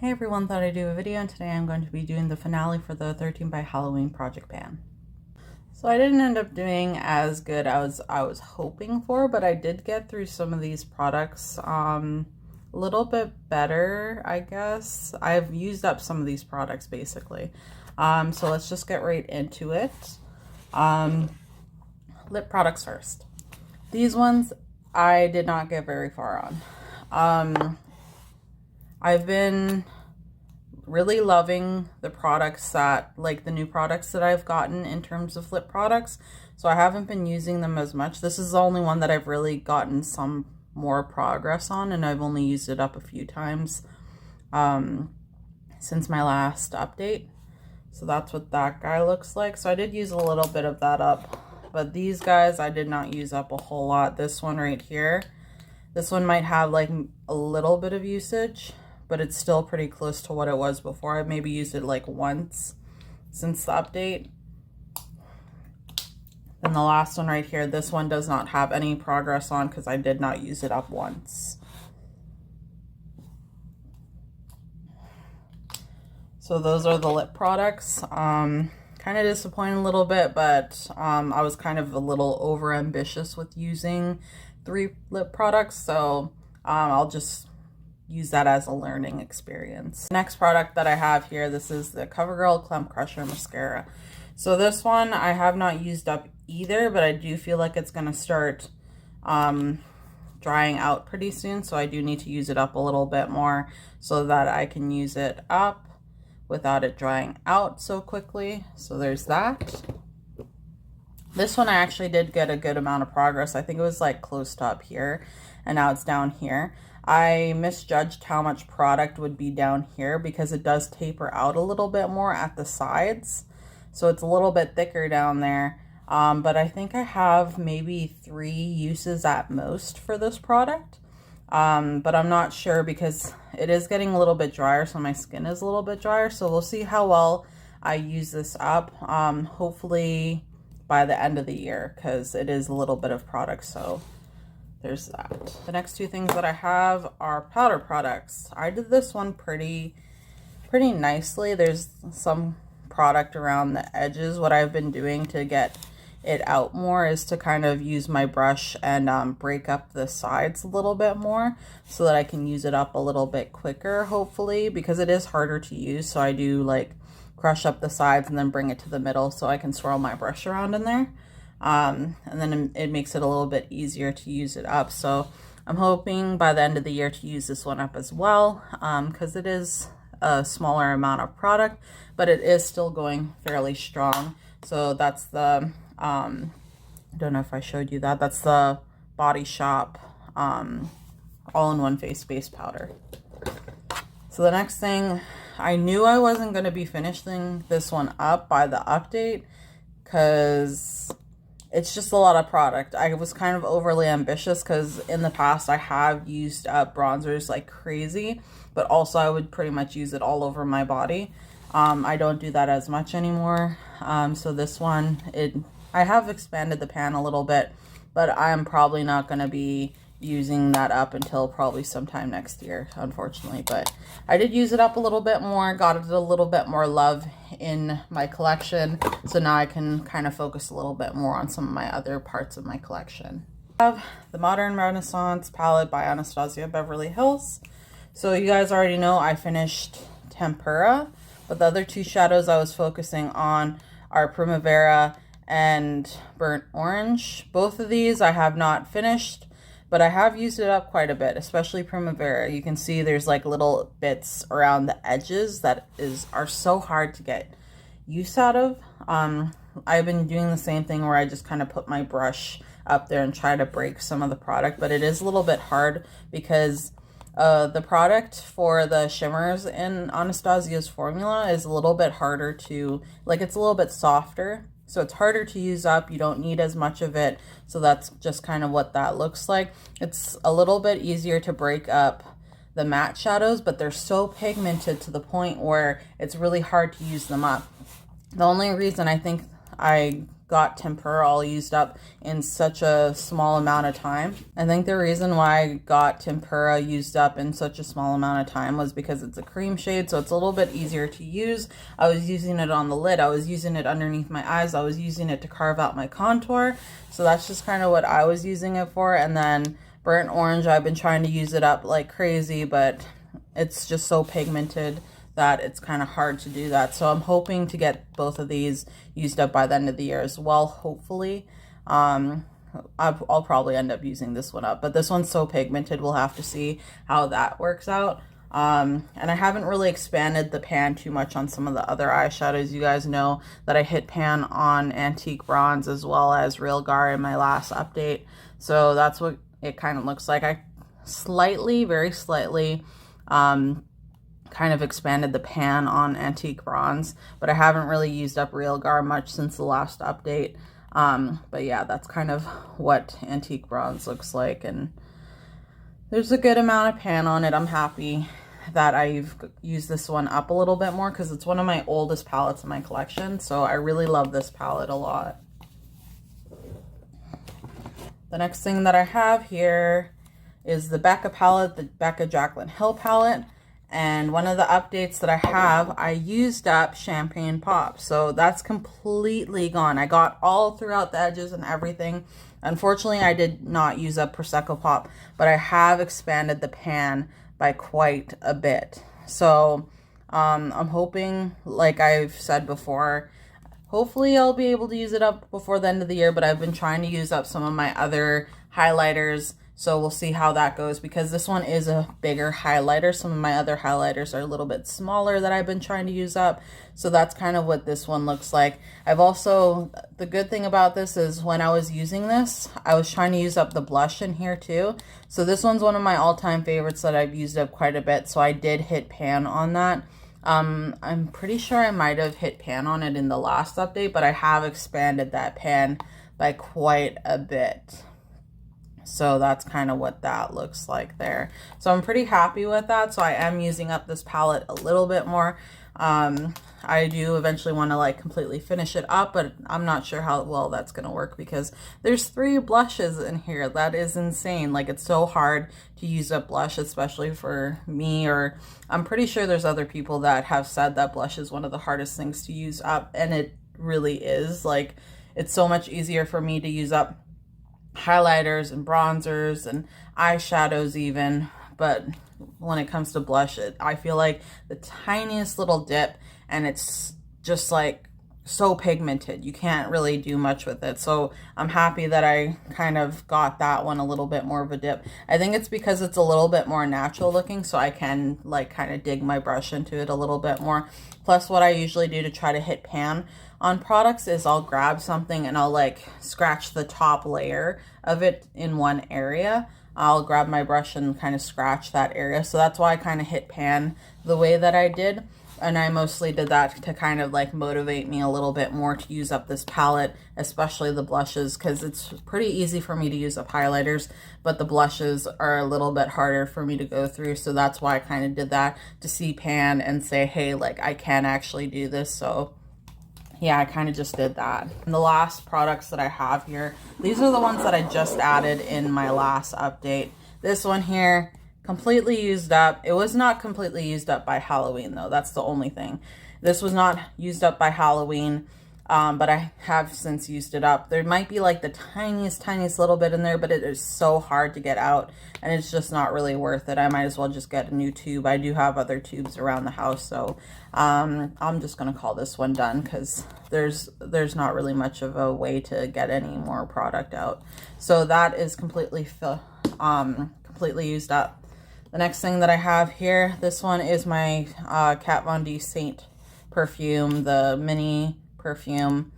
Hey everyone, thought I'd do a video, and today I'm going to be doing the finale for the 13 by Halloween project pan. So I didn't end up doing as good as I was hoping for, but I did get through some of these products a little bit better, I guess. I've used up some of these products basically. So let's just get right into it. Lip products first. These ones I did not get very far on. I've been really loving the products that, like the new products that I've gotten in terms of lip products. So I haven't been using them as much. This is the only one that I've really gotten some more progress on, and I've only used it up a few times since my last update. So that's what that guy looks like. So I did use a little bit of that up, but these guys I did not use up a whole lot. This one right here, this one might have like a little bit of usage, but it's still pretty close to what it was before. I maybe used it like once since the update. And the last one right here, this one does not have any progress on because I did not use it up once. So those are the lip products. Kind of disappointed a little bit, but I was kind of a little over ambitious with using 3 lip products. So I'll just use that as a learning experience. Next product that I have here, this is the Covergirl Clump Crusher Mascara. So this one I have not used up either, but I do feel like it's going to start drying out pretty soon. So I do need to use it up a little bit more so that I can use it up without it drying out so quickly. So there's that. This one I actually did get a good amount of progress. I think it was like close to up here, and now it's down here. I misjudged how much product would be down here because it does taper out a little bit more at the sides. So it's a little bit thicker down there. But I think I have maybe 3 uses at most for this product. But I'm not sure because it is getting a little bit drier, so my skin is a little bit drier. So we'll see how well I use this up. Hopefully by the end of the year, because it is a little bit of product. So there's that. The next 2 things that I have are powder products. I did this one pretty nicely. There's some product around the edges. What I've been doing to get it out more is to kind of use my brush and break up the sides a little bit more so that I can use it up a little bit quicker, hopefully, because it is harder to use. So I do like crush up the sides and then bring it to the middle so I can swirl my brush around in there. And then it makes it a little bit easier to use it up. So I'm hoping by the end of the year to use this one up as well, because it is a smaller amount of product, but it is still going fairly strong. So that's the, I don't know if I showed you that, that's the Body Shop all-in-one face base powder. So the next thing, I knew I wasn't going to be finishing this one up by the update because it's just a lot of product. I was kind of overly ambitious because in the past I have used up bronzers like crazy, but also I would pretty much use it all over my body. I don't do that as much anymore. So this one, I have expanded the pan a little bit, but I'm probably not going to be using that up until probably sometime next year, unfortunately. But I did use it up a little bit more, got it a little bit more love in my collection, so now I can kind of focus a little bit more on some of my other parts of my collection. I have the Modern Renaissance palette by Anastasia Beverly Hills. So you guys already know I finished Tempura, but the other 2 shadows I was focusing on are Primavera and Burnt Orange. Both of these I have not finished, but I have used it up quite a bit, especially Primavera. You can see there's like little bits around the edges that are so hard to get use out of. I've been doing the same thing where I just kind of put my brush up there and try to break some of the product, but it is a little bit hard because the product for the shimmers in Anastasia's formula is a little bit harder to, like, it's a little bit softer. So it's harder to use up. You don't need as much of it. So that's just kind of what that looks like. It's a little bit easier to break up the matte shadows, but they're so pigmented to the point where it's really hard to use them up. The only reason I think I got Tempura all used up in such a small amount of time. I think the reason why I got Tempura used up in such a small amount of time was because it's a cream shade, so it's a little bit easier to use. I was using it on the lid, I was using it underneath my eyes, I was using it to carve out my contour. So that's just kind of what I was using it for. And then Burnt Orange, I've been trying to use it up like crazy, but it's just so pigmented that it's kind of hard to do that. So I'm hoping to get both of these used up by the end of the year as well, hopefully. I'll probably end up using this one up, but this one's so pigmented, we'll have to see how that works out. And I haven't really expanded the pan too much on some of the other eyeshadows. You guys know that I hit pan on Antique Bronze as well as Real Gar in my last update. So that's what it kind of looks like. I slightly, very slightly, kind of expanded the pan on Antique Bronze, but I haven't really used up Real Gar much since the last update. But yeah, that's kind of what Antique Bronze looks like, and there's a good amount of pan on it. I'm happy that I've used this one up a little bit more because it's one of my oldest palettes in my collection, so I really love this palette a lot. The next thing that I have here is the Becca palette, the Becca Jaclyn Hill palette. And one of the updates that I have, I used up Champagne Pop. So that's completely gone. I got all throughout the edges and everything. Unfortunately, I did not use up Prosecco Pop, but I have expanded the pan by quite a bit. So I'm hoping, like I've said before, hopefully I'll be able to use it up before the end of the year, but I've been trying to use up some of my other highlighters. So we'll see how that goes because this one is a bigger highlighter. Some of my other highlighters are a little bit smaller that I've been trying to use up. So that's kind of what this one looks like. I've also, the good thing about this is when I was using this, I was trying to use up the blush in here too. So this one's one of my all-time favorites that I've used up quite a bit. So I did hit pan on that. I'm pretty sure I might have hit pan on it in the last update, but I have expanded that pan by quite a bit. So that's kind of what that looks like there. So I'm pretty happy with that. So I am using up this palette a little bit more. I do eventually want to like completely finish it up, but I'm not sure how well that's going to work because there's 3 blushes in here. That is insane. Like it's so hard to use up blush, especially for me, or I'm pretty sure there's other people that have said that blush is one of the hardest things to use up. And it really is. Like it's so much easier for me to use up highlighters and bronzers and eyeshadows even, but when it comes to blush, I feel like the tiniest little dip and it's just like so pigmented, you can't really do much with it. So I'm happy that I kind of got that one a little bit more of a dip. I think it's because it's a little bit more natural looking, so I can like kind of dig my brush into it a little bit more. Plus what I usually do to try to hit pan on products is I'll grab something and I'll like scratch the top layer of it in one area. I'll grab my brush and kind of scratch that area. So that's why I kind of hit pan the way that I did. And I mostly did that to kind of like motivate me a little bit more to use up this palette, especially the blushes, because it's pretty easy for me to use up highlighters, but the blushes are a little bit harder for me to go through. So that's why I kind of did that, to see pan and say, hey, like I can actually do this. So yeah, I kind of just did that. And the last products that I have here, these are the ones that I just added in my last update. This one here, completely used up. It was not completely used up by Halloween though. That's the only thing. This was not used up by Halloween, but I have since used it up. There might be like the tiniest little bit in there, but it is so hard to get out and it's just not really worth it. I might as well just get a new tube. I do have other tubes around the house, so I'm just gonna call this one done because there's not really much of a way to get any more product out. So that is completely used up. The next thing that I have here, this one is my KVD Saint Perfume, the mini perfume.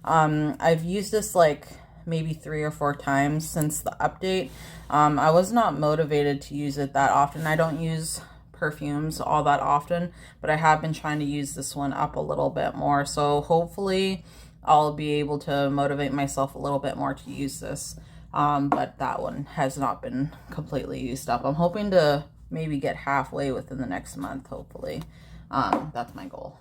I've used this like maybe 3 or 4 times since the update. I was not motivated to use it that often. I don't use perfumes all that often, but I have been trying to use this one up a little bit more. So hopefully I'll be able to motivate myself a little bit more to use this. But that one has not been completely used up. I'm hoping to maybe get halfway within the next month, hopefully. That's my goal.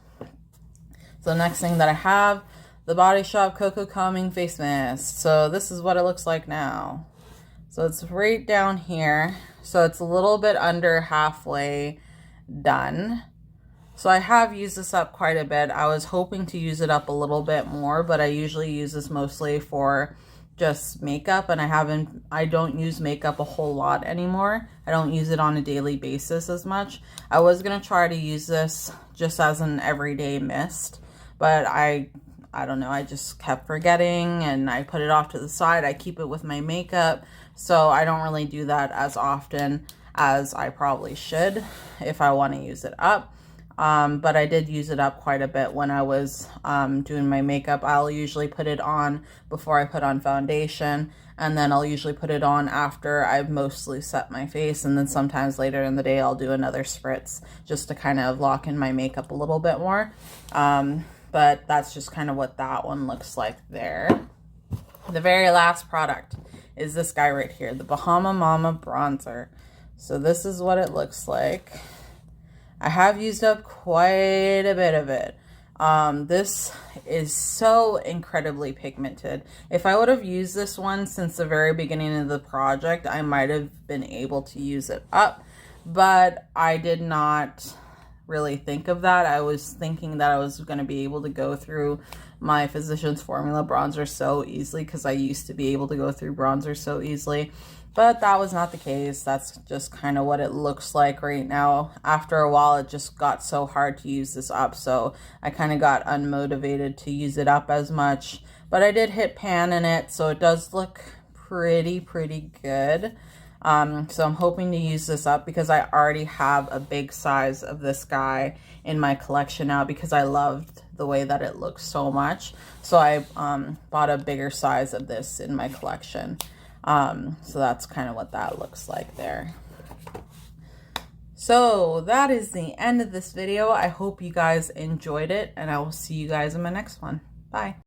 So the next thing that I have, the Body Shop Coco Calming Face Mist. So this is what it looks like now. So it's right down here. So it's a little bit under halfway done. So I have used this up quite a bit. I was hoping to use it up a little bit more, but I usually use this mostly for just makeup, and I don't use makeup a whole lot anymore. I don't use it on a daily basis as much. I was gonna try to use this just as an everyday mist, but I don't know, I just kept forgetting and I put it off to the side. I keep it with my makeup, so I don't really do that as often as I probably should if I want to use it up. But I did use it up quite a bit when I was doing my makeup. I'll usually put it on before I put on foundation, and then I'll usually put it on after I've mostly set my face, and then sometimes later in the day I'll do another spritz just to kind of lock in my makeup a little bit more. But that's just kind of what that one looks like there. The very last product is this guy right here, the Bahama Mama Bronzer. So this is what it looks like. I have used up quite a bit of it. This is so incredibly pigmented. If I would have used this one since the very beginning of the project, I might have been able to use it up, but I did not really think of that. I was thinking that I was going to be able to go through my Physicians Formula bronzer so easily, because I used to be able to go through bronzer so easily. But that was not the case. That's just kind of what it looks like right now. After a while, it just got so hard to use this up, so I kind of got unmotivated to use it up as much. But I did hit pan in it, so it does look pretty good. So I'm hoping to use this up because I already have a big size of this guy in my collection now because I loved the way that it looks so much. So I bought a bigger size of this in my collection. So that's kind of what that looks like there. So that is the end of this video. I hope you guys enjoyed it, and I will see you guys in my next one. Bye.